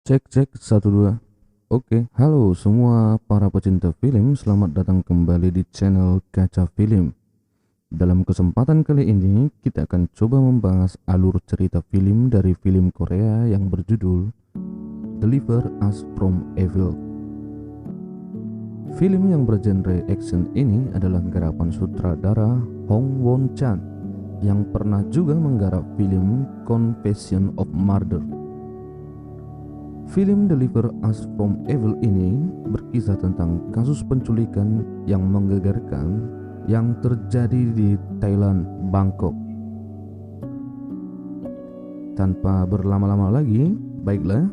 Cek cek satu dua. Oke, halo semua para pecinta film, selamat datang kembali di channel Kaca Film. Dalam kesempatan kali ini, kita akan coba membahas alur cerita film dari film Korea yang berjudul Deliver Us From Evil. Film yang bergenre action ini adalah garapan sutradara Hong Won Chan yang pernah juga menggarap film Confession of Murder. Film Deliver Us From Evil ini berkisah tentang kasus penculikan yang menggegerkan yang terjadi di Thailand, Bangkok. Tanpa berlama-lama lagi, baiklah,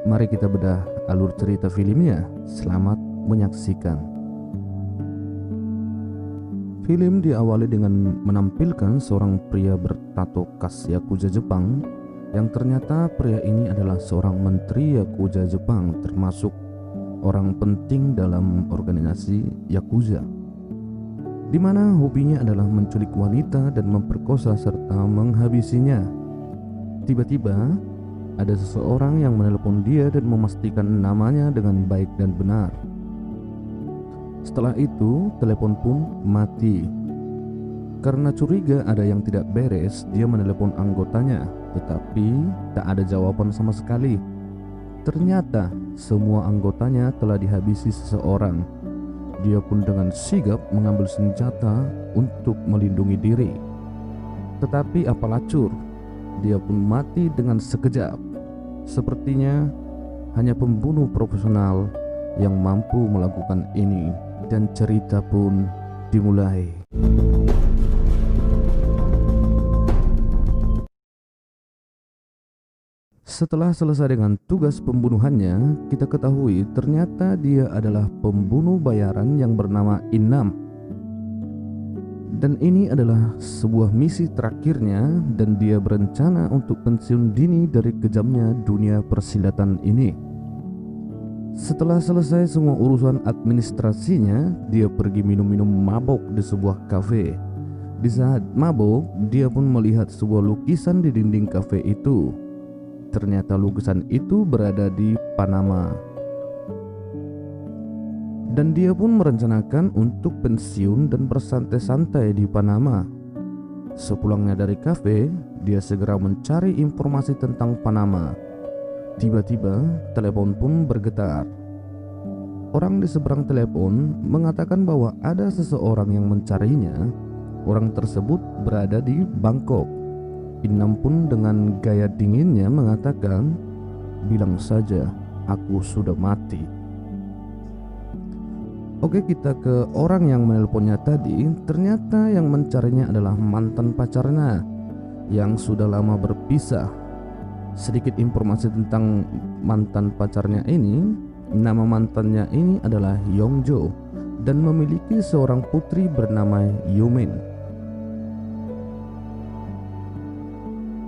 mari kita bedah alur cerita filmnya. Selamat menyaksikan. Film diawali dengan menampilkan seorang pria bertato khas Yakuza Jepang yang ternyata pria ini adalah seorang menteri Yakuza Jepang, termasuk orang penting dalam organisasi Yakuza, di mana hobinya adalah menculik wanita dan memperkosa serta menghabisinya. Tiba-tiba ada seseorang yang menelpon dia dan memastikan namanya dengan baik dan benar. Setelah itu, telepon pun mati. Karena curiga ada yang tidak beres, dia menelepon anggotanya, tetapi tak ada jawaban sama sekali. Ternyata semua anggotanya telah dihabisi seseorang. Dia pun dengan sigap mengambil senjata untuk melindungi diri. Tetapi apalah cur, dia pun mati dengan sekejap. Sepertinya hanya pembunuh profesional yang mampu melakukan ini. Dan cerita pun dimulai. Setelah selesai dengan tugas pembunuhannya, kita ketahui ternyata dia adalah pembunuh bayaran yang bernama Innam. Dan ini adalah sebuah misi terakhirnya, dan dia berencana untuk pensiun dini dari kejamnya dunia persilatan ini. Setelah selesai semua urusan administrasinya, dia pergi minum-minum mabok di sebuah kafe. Di saat mabok, dia pun melihat sebuah lukisan di dinding kafe itu. Ternyata lukisan itu berada di Panama. Dan dia pun merencanakan untuk pensiun dan bersantai-santai di Panama. Sepulangnya dari kafe, dia segera mencari informasi tentang Panama. Tiba-tiba, telepon pun bergetar. Orang di seberang telepon mengatakan bahwa ada seseorang yang mencarinya. Orang tersebut berada di Bangkok. Innam pun dengan gaya dinginnya mengatakan, "Bilang saja, aku sudah mati." Oke, kita ke orang yang menelponnya tadi. Ternyata yang mencarinya adalah mantan pacarnya yang sudah lama berpisah. Sedikit informasi tentang mantan pacarnya ini. Nama mantannya ini adalah Yongjo dan memiliki seorang putri bernama Yumin.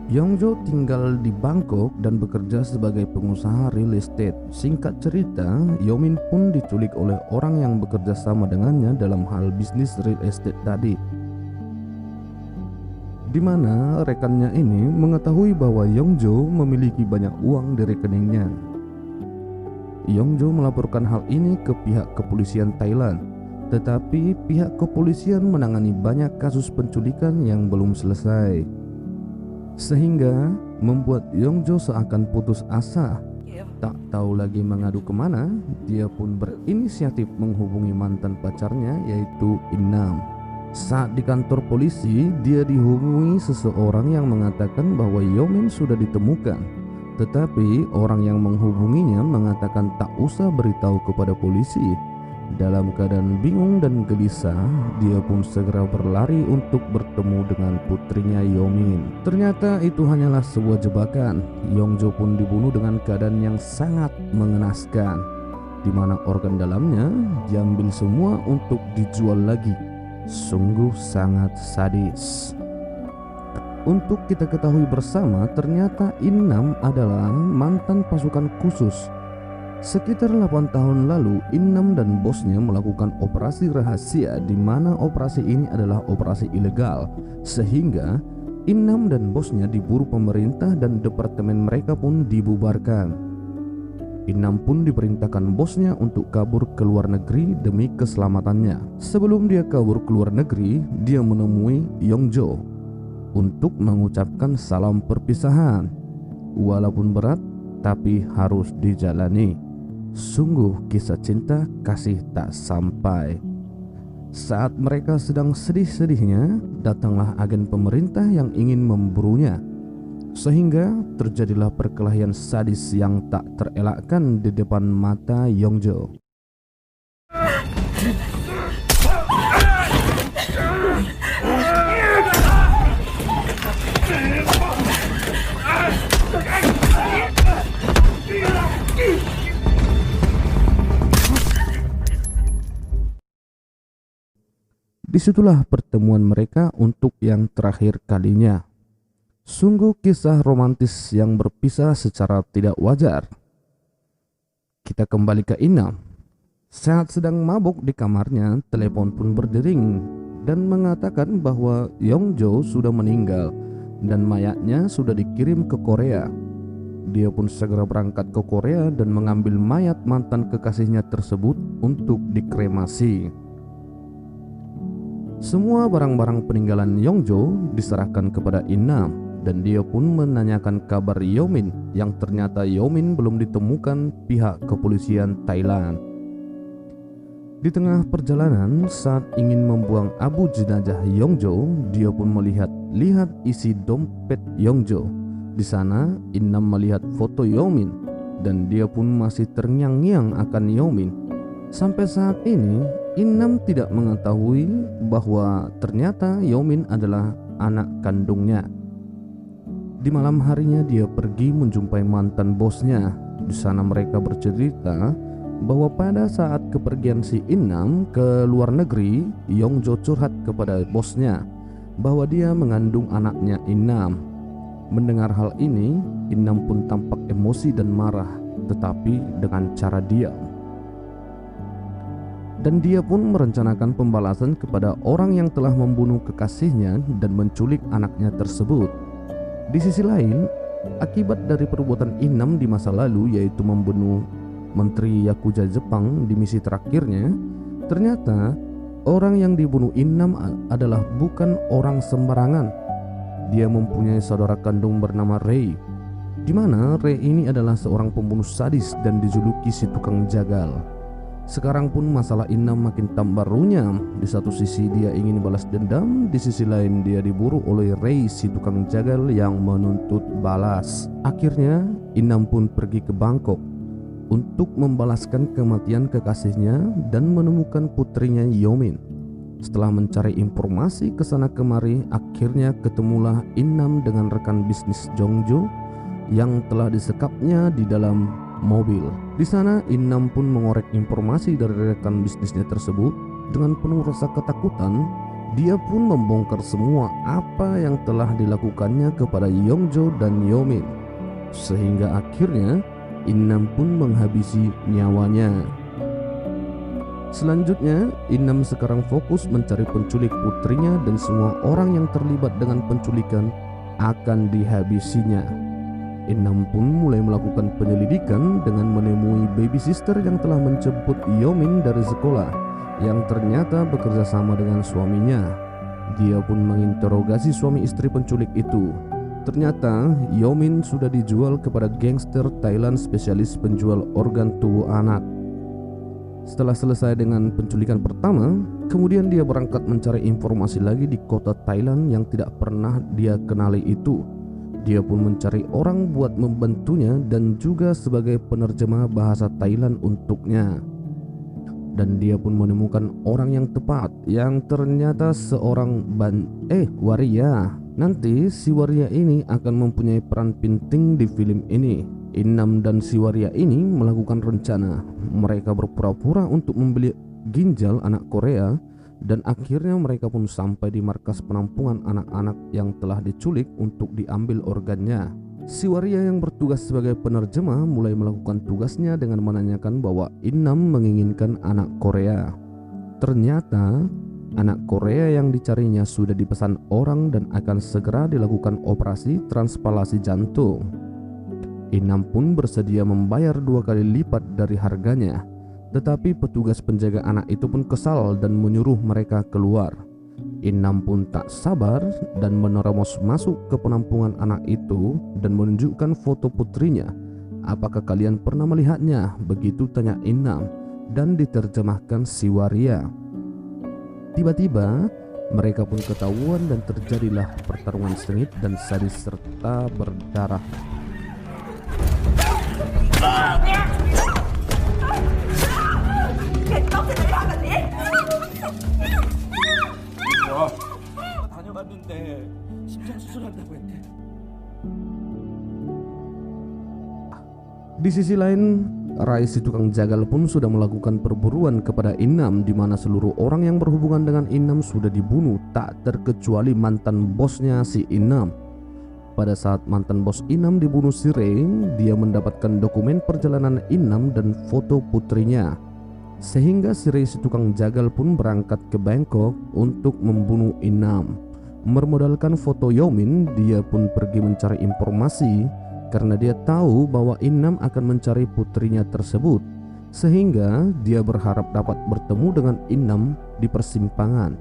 Yongjo tinggal di Bangkok dan bekerja sebagai pengusaha real estate. Singkat cerita, Yumin pun diculik oleh orang yang bekerja sama dengannya dalam hal bisnis real estate tadi, di mana rekannya ini mengetahui bahwa Yongjo memiliki banyak uang di rekeningnya. Yongjo melaporkan hal ini ke pihak kepolisian Thailand, tetapi pihak kepolisian menangani banyak kasus penculikan yang belum selesai, sehingga membuat Yongjo seakan putus asa. Tak tahu lagi mengadu kemana, dia pun berinisiatif menghubungi mantan pacarnya yaitu Innam. Saat di kantor polisi, dia dihubungi seseorang yang mengatakan bahwa Yomin sudah ditemukan. Tetapi orang yang menghubunginya mengatakan tak usah beritahu kepada polisi. Dalam keadaan bingung dan gelisah, dia pun segera berlari untuk bertemu dengan putrinya Yomin. Ternyata itu hanyalah sebuah jebakan. Yongjo pun dibunuh dengan keadaan yang sangat mengenaskan, di mana organ dalamnya diambil semua untuk dijual lagi. Sungguh sangat sadis. Untuk kita ketahui bersama, ternyata Innam adalah mantan pasukan khusus. Sekitar 8 tahun lalu, Innam dan bosnya melakukan operasi rahasia, di mana operasi ini adalah operasi ilegal, sehingga Innam dan bosnya diburu pemerintah dan departemen mereka pun dibubarkan. Inam pun diperintahkan bosnya untuk kabur ke luar negeri demi keselamatannya. Sebelum dia kabur ke luar negeri, dia menemui Yongjo untuk mengucapkan salam perpisahan. Walaupun berat, tapi harus dijalani. Sungguh kisah cinta kasih tak sampai. Saat mereka sedang sedih-sedihnya, datanglah agen pemerintah yang ingin memburunya. Sehingga terjadilah perkelahian sadis yang tak terelakkan di depan mata Yongjo. Disitulah pertemuan mereka untuk yang terakhir kalinya. Sungguh kisah romantis yang berpisah secara tidak wajar. Kita kembali ke Inam. Saat sedang mabuk di kamarnya, telepon pun berdering dan mengatakan bahwa Yongjo sudah meninggal dan mayatnya sudah dikirim ke Korea. Dia pun segera berangkat ke Korea dan mengambil mayat mantan kekasihnya tersebut untuk dikremasi. Semua barang-barang peninggalan Yongjo diserahkan kepada Inam. Dan dia pun menanyakan kabar Yomin, yang ternyata Yomin belum ditemukan pihak kepolisian Thailand. Di tengah perjalanan, saat ingin membuang abu jenazah Yongjo, dia pun melihat isi dompet Yongjo. Di sana, Inam melihat foto Yomin, dan dia pun masih terngiang-ngiang akan Yomin. Sampai saat ini, Inam tidak mengetahui bahwa ternyata Yomin adalah anak kandungnya. Di malam harinya dia pergi menjumpai mantan bosnya. Di sana mereka bercerita bahwa pada saat kepergian si Inam ke luar negeri, Yongjo curhat kepada bosnya bahwa dia mengandung anaknya Inam. Mendengar hal ini, Inam pun tampak emosi dan marah, tetapi dengan cara diam. Dan dia pun merencanakan pembalasan kepada orang yang telah membunuh kekasihnya dan menculik anaknya tersebut. Di sisi lain, akibat dari perbuatan Inam di masa lalu, yaitu membunuh Menteri Yakuza Jepang di misi terakhirnya, ternyata orang yang dibunuh Inam adalah bukan orang sembarangan. Dia mempunyai saudara kandung bernama Rei, di mana Rei ini adalah seorang pembunuh sadis dan dijuluki si tukang jagal. Sekarang pun masalah Inam makin tambah runyam. Di satu sisi dia ingin balas dendam, di sisi lain dia diburu oleh Rei si tukang jagal yang menuntut balas. Akhirnya Inam pun pergi ke Bangkok untuk membalaskan kematian kekasihnya dan menemukan putrinya Yomin. Setelah mencari informasi ke sana kemari, akhirnya ketemulah Inam dengan rekan bisnis Yongjo yang telah disekapnya di dalam mobil. Di sana Inam pun mengorek informasi dari rekan bisnisnya tersebut. Dengan penuh rasa ketakutan, dia pun membongkar semua apa yang telah dilakukannya kepada Yongjo dan Yomin, sehingga akhirnya Inam pun menghabisi nyawanya. Selanjutnya, Inam sekarang fokus mencari penculik putrinya dan semua orang yang terlibat dengan penculikan akan dihabisinya. Inam pun mulai melakukan penyelidikan dengan menemui baby sister yang telah menjemput Yomin dari sekolah, yang ternyata bekerja sama dengan suaminya. Dia pun menginterogasi suami istri penculik itu. Ternyata Yomin sudah dijual kepada gangster Thailand spesialis penjual organ tubuh anak. Setelah selesai dengan penculikan pertama, kemudian dia berangkat mencari informasi lagi di kota Thailand yang tidak pernah dia kenali itu. Dia pun mencari orang buat membantunya dan juga sebagai penerjemah bahasa Thailand untuknya. Dan dia pun menemukan orang yang tepat, yang ternyata seorang waria. Nanti si waria ini akan mempunyai peran penting di film ini. Inam dan si waria ini melakukan rencana. Mereka berpura-pura untuk membeli ginjal anak Korea. Dan akhirnya mereka pun sampai di markas penampungan anak-anak yang telah diculik untuk diambil organnya. Si waria yang bertugas sebagai penerjemah mulai melakukan tugasnya dengan menanyakan bahwa Inam menginginkan anak Korea. Ternyata anak Korea yang dicarinya sudah dipesan orang dan akan segera dilakukan operasi transplantasi jantung. Inam pun bersedia membayar 2 kali lipat dari harganya. Tetapi petugas penjaga anak itu pun kesal dan menyuruh mereka keluar. Inam pun tak sabar dan menerobos masuk ke penampungan anak itu dan menunjukkan foto putrinya. "Apakah kalian pernah melihatnya?" begitu tanya Inam, dan diterjemahkan si waria. Tiba-tiba mereka pun ketahuan dan terjadilah pertarungan sengit dan sadis serta berdarah. 다녀갔는데 심장 수술한다고 했대. Di sisi lain, Rai si tukang jagal pun sudah melakukan perburuan kepada Inam, di mana seluruh orang yang berhubungan dengan Inam sudah dibunuh, tak terkecuali mantan bosnya si Inam. Pada saat mantan bos Inam dibunuh si Ray, dia mendapatkan dokumen perjalanan Inam dan foto putrinya. Sehingga si Ray si tukang jagal pun berangkat ke Bangkok untuk membunuh Inam. Bermodalkan foto Yomin, dia pun pergi mencari informasi karena dia tahu bahwa Inam akan mencari putrinya tersebut. Sehingga dia berharap dapat bertemu dengan Inam di persimpangan.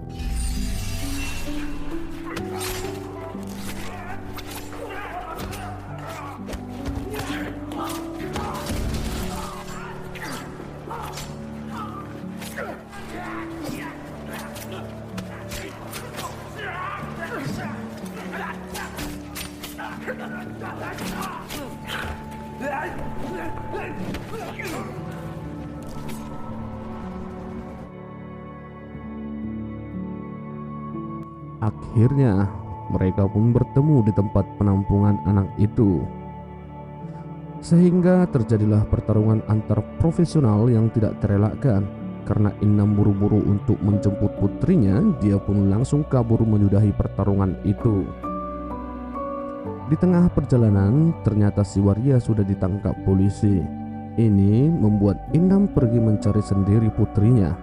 Akhirnya mereka pun bertemu di tempat penampungan anak itu. Sehingga terjadilah pertarungan antar profesional yang tidak terelakkan. Karena Inam buru-buru untuk menjemput putrinya, dia pun langsung kabur menyudahi pertarungan itu. Di tengah perjalanan, ternyata si waria sudah ditangkap polisi. Ini membuat Inam pergi mencari sendiri putrinya.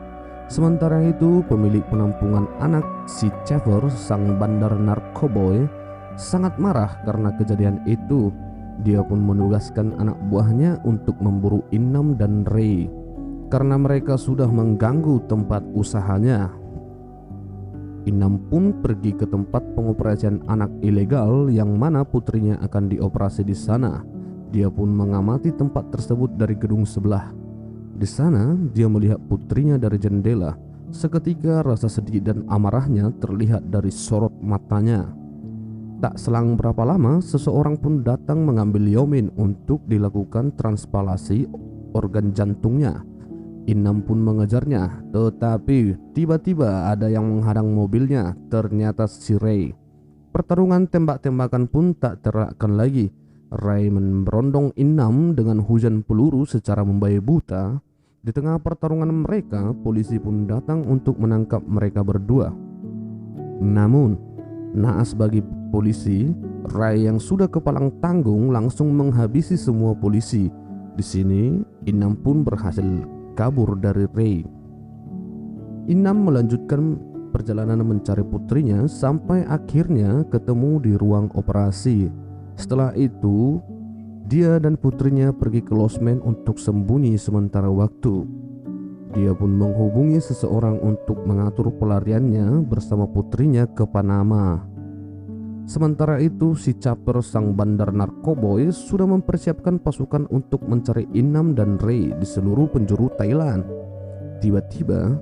Sementara itu, pemilik penampungan anak si Trevor, sang bandar narkoboy, sangat marah karena kejadian itu. Dia pun menugaskan anak buahnya untuk memburu Inam dan Ray karena mereka sudah mengganggu tempat usahanya. Inam pun pergi ke tempat pengoperasian anak ilegal yang mana putrinya akan dioperasi di sana. Dia pun mengamati tempat tersebut dari gedung sebelah. Di sana dia melihat putrinya dari jendela. Seketika rasa sedih dan amarahnya terlihat dari sorot matanya. Tak selang berapa lama, seseorang pun datang mengambil Yomin untuk dilakukan transplantasi organ jantungnya. Inam pun mengejarnya, tetapi tiba-tiba ada yang menghadang mobilnya. Ternyata si Ray. Pertarungan tembak-tembakan pun tak terelakkan lagi. Ray memberondong Inam dengan hujan peluru secara membabi buta. Di tengah pertarungan mereka, polisi pun datang untuk menangkap mereka berdua. Namun, naas bagi polisi, Ray yang sudah kepalang tanggung langsung menghabisi semua polisi. Di sini, Inam pun berhasil kabur dari Ray. Inam melanjutkan perjalanan mencari putrinya sampai akhirnya ketemu di ruang operasi. Setelah itu, dia dan putrinya pergi ke losmen untuk sembunyi sementara waktu. Dia pun menghubungi seseorang untuk mengatur pelariannya bersama putrinya ke Panama. Sementara itu, si Caper, sang bandar narkoboy, sudah mempersiapkan pasukan untuk mencari Inam dan Ray di seluruh penjuru Thailand. Tiba-tiba,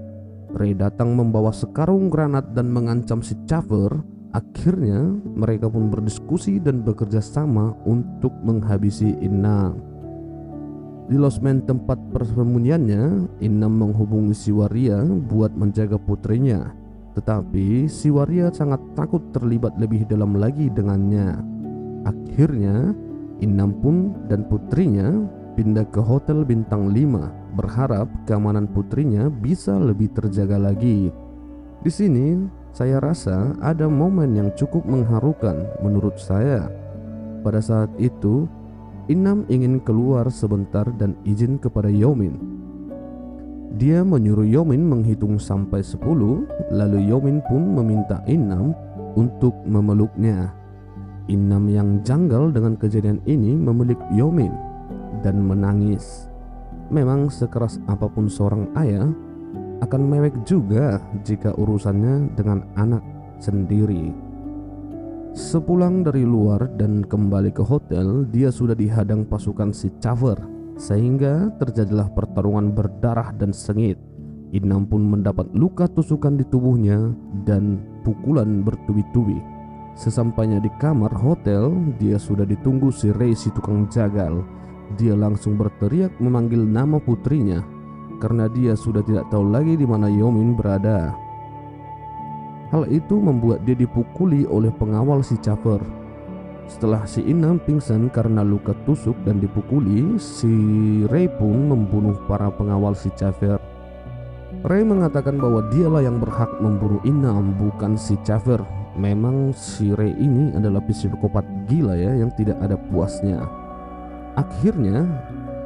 Ray datang membawa sekarung granat dan mengancam si Caper. Akhirnya mereka pun berdiskusi dan bekerja sama untuk menghabisi Inam. Di losmen tempat persembunyiannya, Inam menghubungi si waria buat menjaga putrinya. Tetapi si waria sangat takut terlibat lebih dalam lagi dengannya. Akhirnya Inam pun dan putrinya pindah ke hotel bintang 5, berharap keamanan putrinya bisa lebih terjaga lagi. Di sini saya rasa ada momen yang cukup mengharukan menurut saya. Pada saat itu, Inam ingin keluar sebentar dan izin kepada Yomin. Dia menyuruh Yomin menghitung sampai 10, lalu Yomin pun meminta Inam untuk memeluknya. Inam yang janggal dengan kejadian ini memeluk Yomin dan menangis. Memang sekeras apapun seorang ayah akan mewek juga jika urusannya dengan anak sendiri. Sepulang dari luar dan kembali ke hotel, dia sudah dihadang pasukan si Cafer, sehingga terjadilah pertarungan berdarah dan sengit. Inam pun mendapat luka tusukan di tubuhnya dan pukulan bertubi-tubi. Sesampainya di kamar hotel, dia sudah ditunggu si Ray, si tukang jagal. Dia langsung berteriak memanggil nama putrinya karena dia sudah tidak tahu lagi di mana Yomin berada. Hal itu membuat dia dipukuli oleh pengawal si Cafer. Setelah si Inam pingsan karena luka tusuk dan dipukuli, si Ray pun membunuh para pengawal si Cafer. Ray mengatakan bahwa dialah yang berhak membunuh Inam, bukan si Cafer. Memang si Ray ini adalah psikopat gila ya, yang tidak ada puasnya. Akhirnya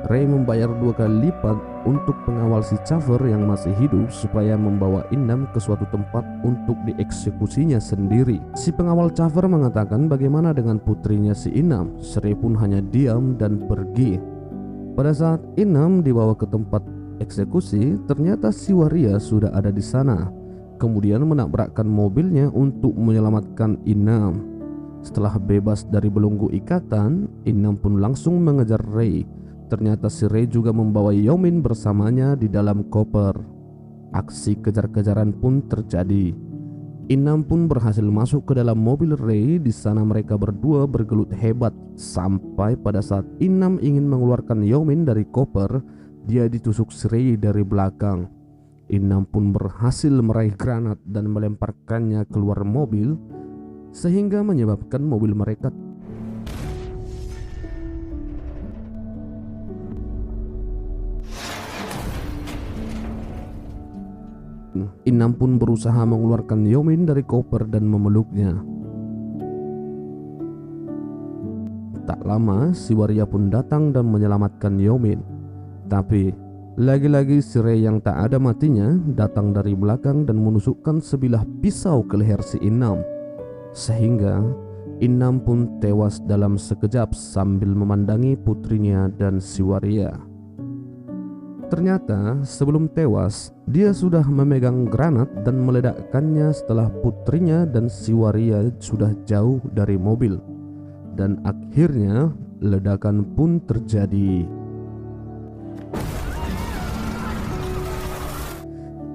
Ray membayar 2 kali lipat untuk pengawal si Cafer yang masih hidup supaya membawa Inam ke suatu tempat untuk dieksekusinya sendiri. Si pengawal Cafer mengatakan bagaimana dengan putrinya si Inam. Si Ray pun hanya diam dan pergi. Pada saat Inam dibawa ke tempat eksekusi, ternyata si waria sudah ada di sana. Kemudian menabrakkan mobilnya untuk menyelamatkan Inam. Setelah bebas dari belenggu ikatan, Inam pun langsung mengejar Ray. Ternyata si Ray juga membawa Yomin bersamanya di dalam koper. Aksi kejar-kejaran pun terjadi. Inam pun berhasil masuk ke dalam mobil Ray. Di sana mereka berdua bergelut hebat sampai pada saat Inam ingin mengeluarkan Yomin dari koper, dia ditusuk si Ray dari belakang. Inam pun berhasil meraih granat dan melemparkannya keluar mobil, sehingga menyebabkan mobil mereka Inam pun berusaha mengeluarkan Yomin dari koper dan memeluknya. Tak lama si waria pun datang dan menyelamatkan Yomin. Tapi lagi-lagi si Ray yang tak ada matinya datang dari belakang dan menusukkan sebilah pisau ke leher si Inam, sehingga Inam pun tewas dalam sekejap sambil memandangi putrinya dan si waria. Ternyata sebelum tewas, dia sudah memegang granat dan meledakkannya setelah putrinya dan si waria sudah jauh dari mobil. Dan akhirnya ledakan pun terjadi.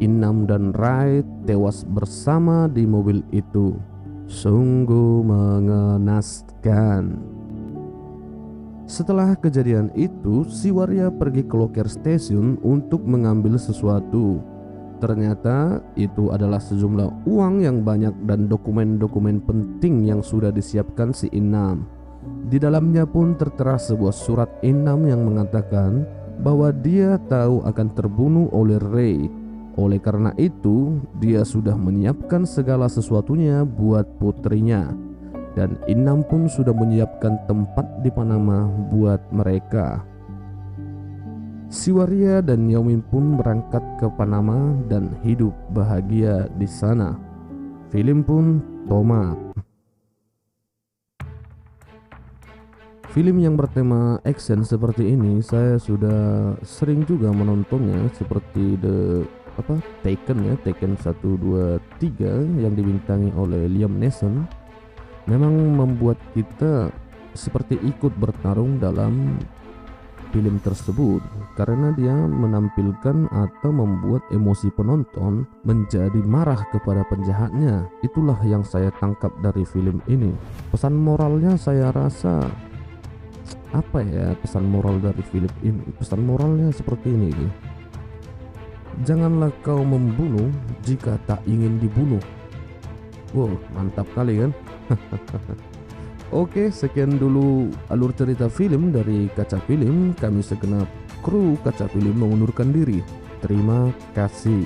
Inam dan Ray tewas bersama di mobil itu. Sungguh mengenaskan. Setelah kejadian itu, si waria pergi ke loker stasiun untuk mengambil sesuatu. Ternyata itu adalah sejumlah uang yang banyak dan dokumen-dokumen penting yang sudah disiapkan si Inam. Di dalamnya pun tertera sebuah surat Inam yang mengatakan bahwa dia tahu akan terbunuh oleh Ray. Oleh karena itu, dia sudah menyiapkan segala sesuatunya buat putrinya. Dan Inam pun sudah menyiapkan tempat di Panama buat mereka. Si waria dan Yomin pun berangkat ke Panama dan hidup bahagia di sana. Film pun tamat. Film yang bertema action seperti ini saya sudah sering juga menontonnya, seperti Taken ya, Taken 1, 2, 3 yang dibintangi oleh Liam Neeson. Memang membuat kita seperti ikut bertarung dalam film tersebut, karena dia menampilkan atau membuat emosi penonton menjadi marah kepada penjahatnya. Itulah yang saya tangkap dari film ini. Pesan moralnya saya rasa apa ya, pesan moral dari film ini? Pesan moralnya seperti ini. Janganlah kau membunuh jika tak ingin dibunuh. Wow, mantap kali kan? Oke, sekian dulu alur cerita film dari Kaca Film. Kami segenap kru Kaca Film mengundurkan diri. Terima kasih.